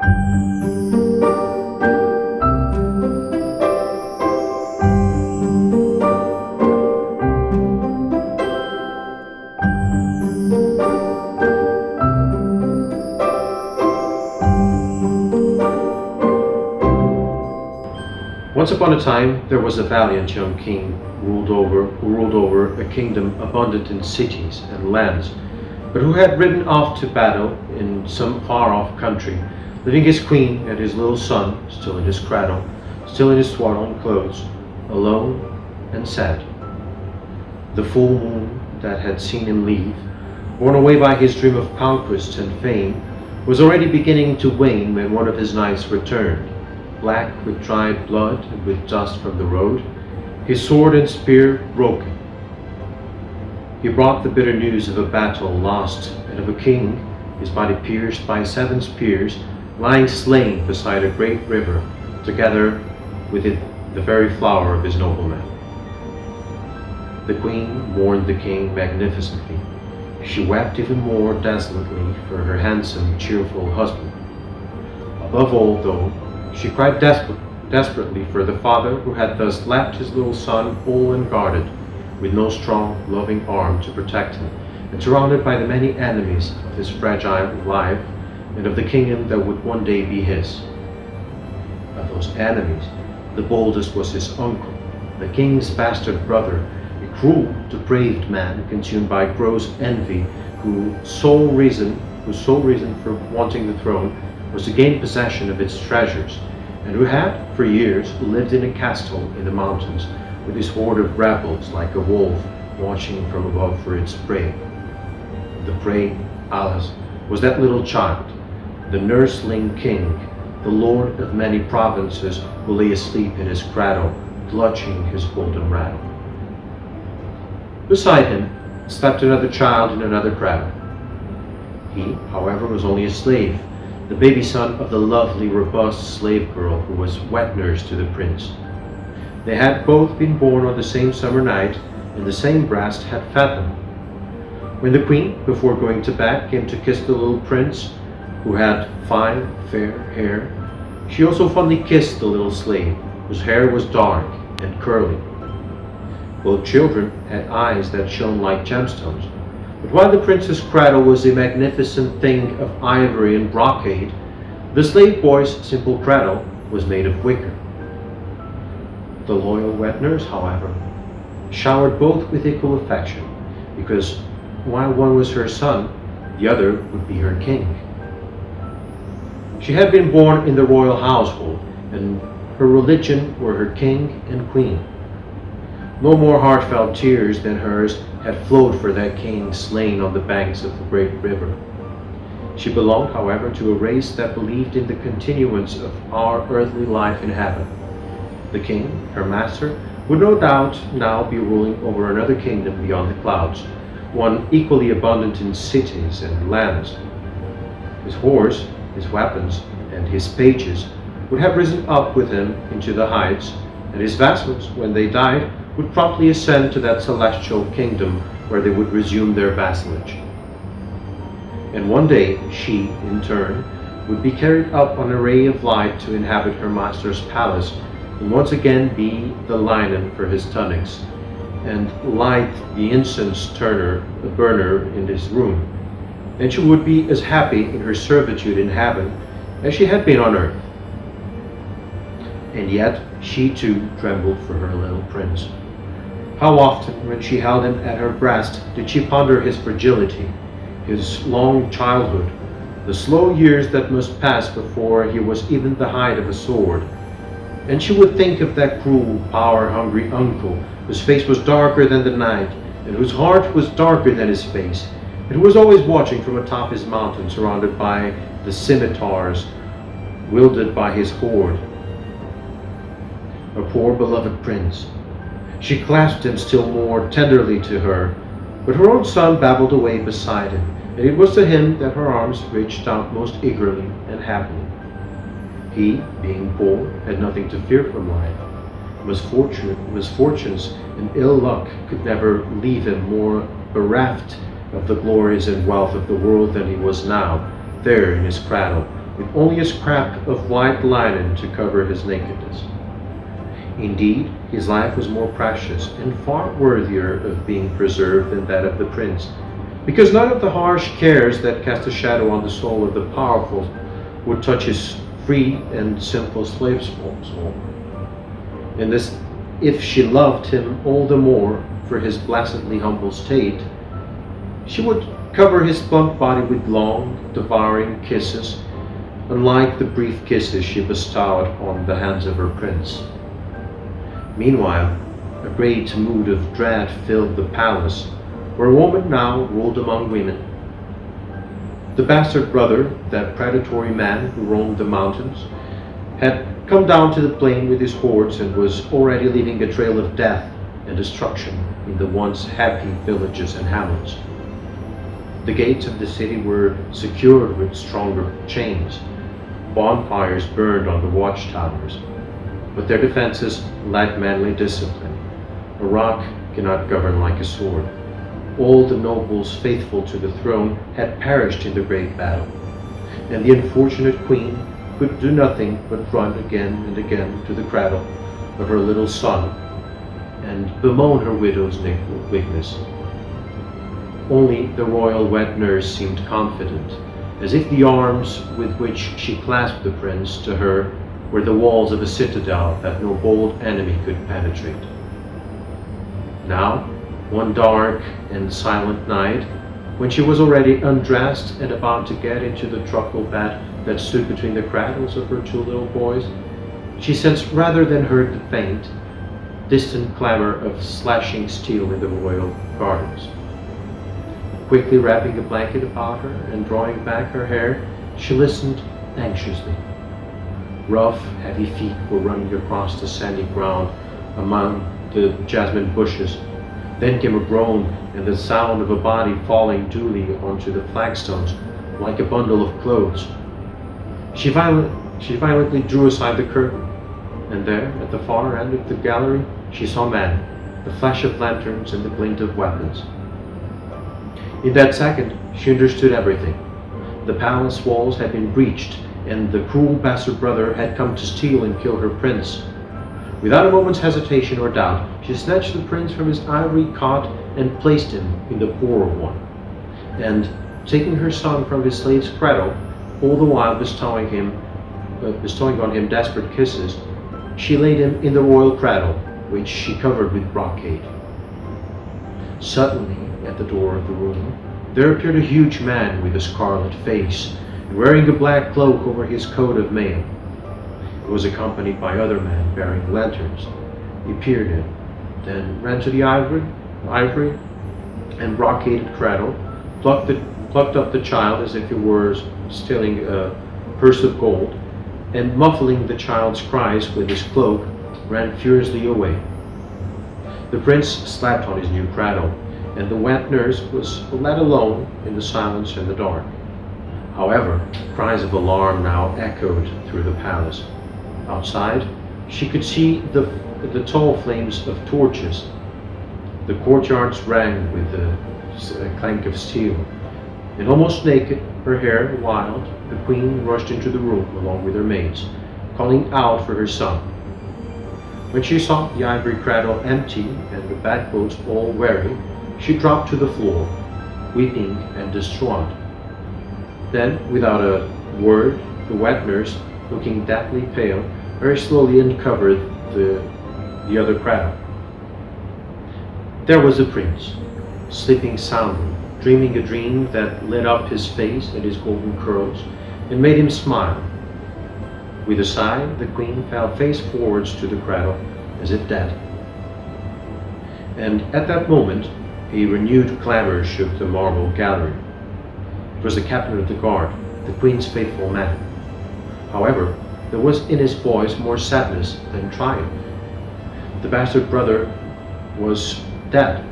Once upon a time, there was a valiant young king who ruled over a kingdom abundant in cities and lands, but who had ridden off to battle in some far-off country, leaving his queen and his little son, still in his cradle, still in his swaddling clothes, alone and sad. The full moon that had seen him leave, borne away by his dream of conquest and fame, was already beginning to wane when one of his knights returned, black with dried blood and with dust from the road, his sword and spear broken. He brought the bitter news of a battle lost and of a king, his body pierced by 7 spears, lying slain beside a great river, together with it the very flower of his nobleman. The queen mourned the king magnificently. She wept even more desolately for her handsome, cheerful husband. Above all, though, she cried desperately for the father who had thus left his little son whole and guarded, with no strong, loving arm to protect him, and surrounded by the many enemies of his fragile life and of the kingdom that would one day be his. Of those enemies, the boldest was his uncle, the king's bastard brother, a cruel, depraved man consumed by gross envy, whose sole reason for wanting the throne was to gain possession of its treasures, and who had, for years, lived in a castle in the mountains with his horde of rebels like a wolf watching from above for its prey. The prey, alas, was that little child, the nursling king, the lord of many provinces, who lay asleep in his cradle, clutching his golden rattle. Beside him slept another child in another cradle. He, however, was only a slave, the baby son of the lovely, robust slave girl who was wet nurse to the prince. They had both been born on the same summer night, and the same breast had fed them. When the queen, before going to bed, came to kiss the little prince, who had fine, fair hair, she also fondly kissed the little slave, whose hair was dark and curly. Both children had eyes that shone like gemstones, but while the prince's cradle was a magnificent thing of ivory and brocade, the slave boy's simple cradle was made of wicker. The loyal wet nurse, however, showered both with equal affection, because while one was her son, the other would be her king. She had been born in the royal household, and her religion were her king and queen. No more heartfelt tears than hers had flowed for that king slain on the banks of the great river. She belonged, however, to a race that believed in the continuance of our earthly life in heaven. The king, her master, would no doubt now be ruling over another kingdom beyond the clouds, one equally abundant in cities and lands. His horse, his weapons, and his pages would have risen up with him into the heights, and his vassals, when they died, would promptly ascend to that celestial kingdom where they would resume their vassalage. And one day she, in turn, would be carried up on a ray of light to inhabit her master's palace, and once again be the linen for his tunics, and light the incense burner in his room. And she would be as happy in her servitude in heaven as she had been on earth. And yet she too trembled for her little prince. How often, when she held him at her breast, did she ponder his fragility, his long childhood, the slow years that must pass before he was even the height of a sword. And she would think of that cruel, power-hungry uncle, whose face was darker than the night, and whose heart was darker than his face, and who was always watching from atop his mountain, surrounded by the scimitars wielded by his horde. Her poor beloved prince. She clasped him still more tenderly to her, but her own son babbled away beside him, and it was to him that her arms reached out most eagerly and happily. He, being poor, had nothing to fear from life. Misfortunes and ill luck could never leave him more bereft of the glories and wealth of the world than he was now, there in his cradle, with only a scrap of white linen to cover his nakedness. Indeed, his life was more precious and far worthier of being preserved than that of the prince, because none of the harsh cares that cast a shadow on the soul of the powerful would touch his free and simple slave soul. And this, if she loved him all the more for his blessedly humble state, she would cover his plump body with long, devouring kisses, unlike the brief kisses she bestowed on the hands of her prince. Meanwhile, a great mood of dread filled the palace, where a woman now ruled among women. The bastard brother, that predatory man who roamed the mountains, had come down to the plain with his hordes and was already leaving a trail of death and destruction in the once happy villages and hamlets. The gates of the city were secured with stronger chains. Bonfires burned on the watchtowers, but their defenses lacked manly discipline. A rock cannot govern like a sword. All the nobles faithful to the throne had perished in the great battle, and the unfortunate queen could do nothing but run again and again to the cradle of her little son and bemoan her widow's weakness. Only the royal wet nurse seemed confident, as if the arms with which she clasped the prince to her were the walls of a citadel that no bold enemy could penetrate. Now, one dark and silent night, when she was already undressed and about to get into the truckle bed that stood between the cradles of her two little boys, she sensed rather than heard the faint, distant clamor of slashing steel in the royal gardens. Quickly wrapping a blanket about her and drawing back her hair, she listened anxiously. Rough, heavy feet were running across the sandy ground among the jasmine bushes. Then came a groan and the sound of a body falling duly onto the flagstones like a bundle of clothes. She violently drew aside the curtain, and there, at the far end of the gallery, she saw men, the flash of lanterns and the glint of weapons. In that second, she understood everything. The palace walls had been breached, and the cruel bastard brother had come to steal and kill her prince. Without a moment's hesitation or doubt, she snatched the prince from his ivory cot and placed him in the poorer one. And, taking her son from his slave's cradle, all the while bestowing on him desperate kisses, she laid him in the royal cradle, which she covered with brocade. Suddenly, at the door of the room, there appeared a huge man with a scarlet face, and wearing a black cloak over his coat of mail. He was accompanied by other men bearing lanterns. He peered in, then ran to the ivory and brocaded cradle, plucked up the child as if he were stealing a purse of gold, and muffling the child's cries with his cloak, ran furiously away. The prince slept on his new cradle, and the wet nurse was let alone in the silence and the dark. However, cries of alarm now echoed through the palace. Outside, she could see the tall flames of torches. The courtyards rang with the clank of steel, and almost naked, her hair wild, the queen rushed into the room along with her maids, calling out for her son. When she saw the ivory cradle empty and the bedclothes all weary, she dropped to the floor, weeping and distraught. Then, without a word, the wet nurse, looking deathly pale, very slowly uncovered the other cradle. There was the prince, sleeping soundly, dreaming a dream that lit up his face and his golden curls, and made him smile. With a sigh, the queen fell face forwards to the cradle, as if dead. And at that moment, a renewed clamor shook the marble gallery. It was the captain of the guard, the queen's faithful man. However, there was in his voice more sadness than triumph. The bastard brother was dead,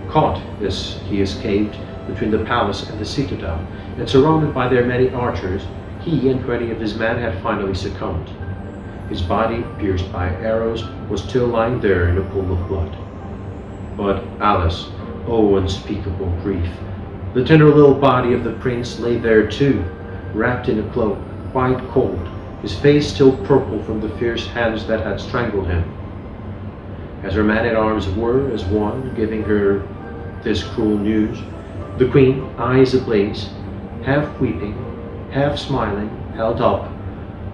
caught as he escaped between the palace and the citadel, and surrounded by their many archers, he and 20 of his men had finally succumbed. His body, pierced by arrows, was still lying there in a pool of blood. But alas, oh unspeakable grief! The tender little body of the prince lay there too, wrapped in a cloak, quite cold, his face still purple from the fierce hands that had strangled him. As her man-at-arms were as one, giving her this cruel news, the queen, eyes ablaze, half weeping, half smiling, held up,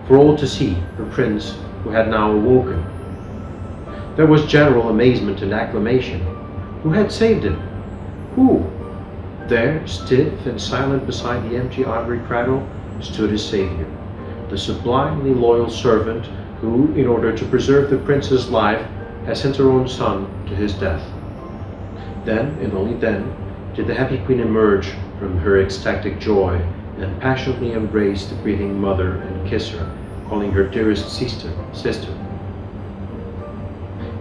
for all to see, her prince, who had now awoken. There was general amazement and acclamation. Who had saved him? Who? There, stiff and silent beside the empty ivory cradle, stood his savior, the sublimely loyal servant who, in order to preserve the prince's life, had sent her own son to his death. Then, and only then, did the happy queen emerge from her ecstatic joy and passionately embrace the grieving mother and kiss her, calling her dearest sister.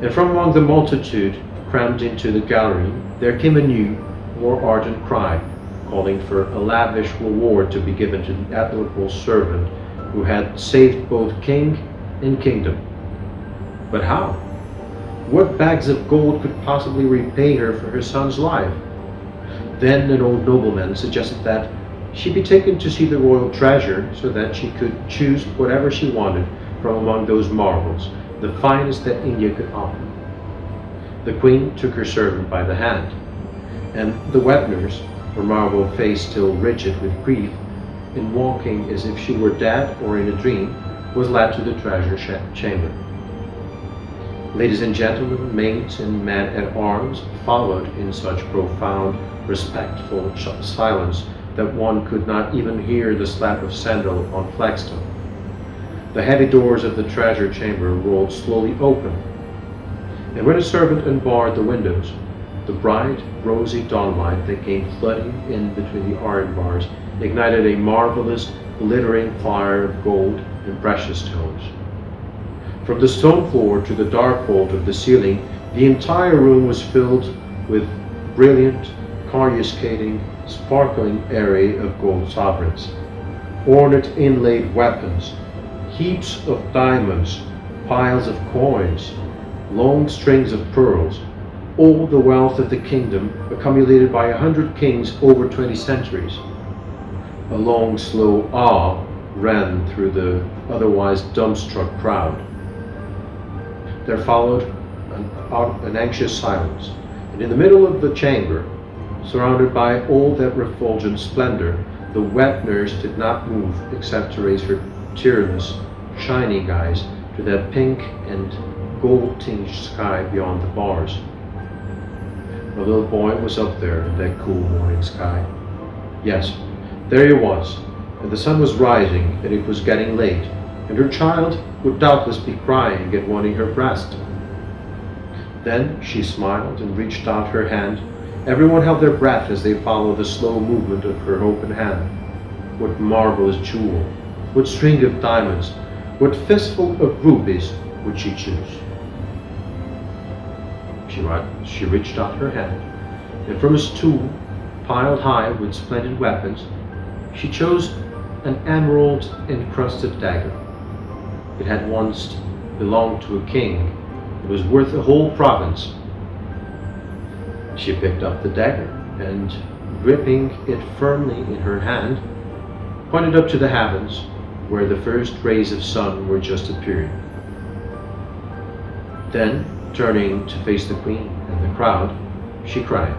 And from among the multitude crammed into the gallery, there came a new, more ardent cry, calling for a lavish reward to be given to the admirable servant who had saved both king and kingdom. But how? What bags of gold could possibly repay her for her son's life? Then an old nobleman suggested that she be taken to see the royal treasure so that she could choose whatever she wanted from among those marvels, the finest that India could offer. The queen took her servant by the hand, and the wet nurse, her marble face still rigid with grief, and walking as if she were dead or in a dream, was led to the treasure chamber. Ladies and gentlemen, maids and men-at-arms followed in such profound, respectful silence that one could not even hear the slap of sandal on flagstone. The heavy doors of the treasure chamber rolled slowly open, and when a servant unbarred the windows, the bright, rosy dawnlight that came flooding in between the iron bars ignited a marvelous, glittering fire of gold and precious stones. From the stone floor to the dark vault of the ceiling, the entire room was filled with brilliant, coruscating, sparkling array of gold sovereigns, ornate inlaid weapons, heaps of diamonds, piles of coins, long strings of pearls, all the wealth of the kingdom accumulated by 100 kings over 20 centuries. A long, slow awe ran through the otherwise dumbstruck crowd. There followed an anxious silence, and in the middle of the chamber, surrounded by all that refulgent splendor, the wet nurse did not move except to raise her tearless, shining eyes to that pink and gold-tinged sky beyond the bars. The little boy was up there in that cool morning sky. Yes, there he was, and the sun was rising, and it was getting late, and her child would doubtless be crying and wanting her breast. Then she smiled and reached out her hand. Everyone held their breath as they followed the slow movement of her open hand. What marvelous jewel, what string of diamonds, what fistful of rubies would she choose? She reached out her hand, and from a stool piled high with splendid weapons, she chose an emerald-encrusted dagger. It had once belonged to a king. It was worth a whole province. She picked up the dagger and, gripping it firmly in her hand, pointed up to the heavens where the first rays of sun were just appearing. Then, turning to face the queen and the crowd, she cried,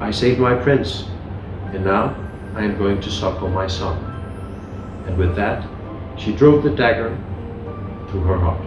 "I saved my prince, and now I am going to suckle my son." And with that, she drove the dagger through her heart.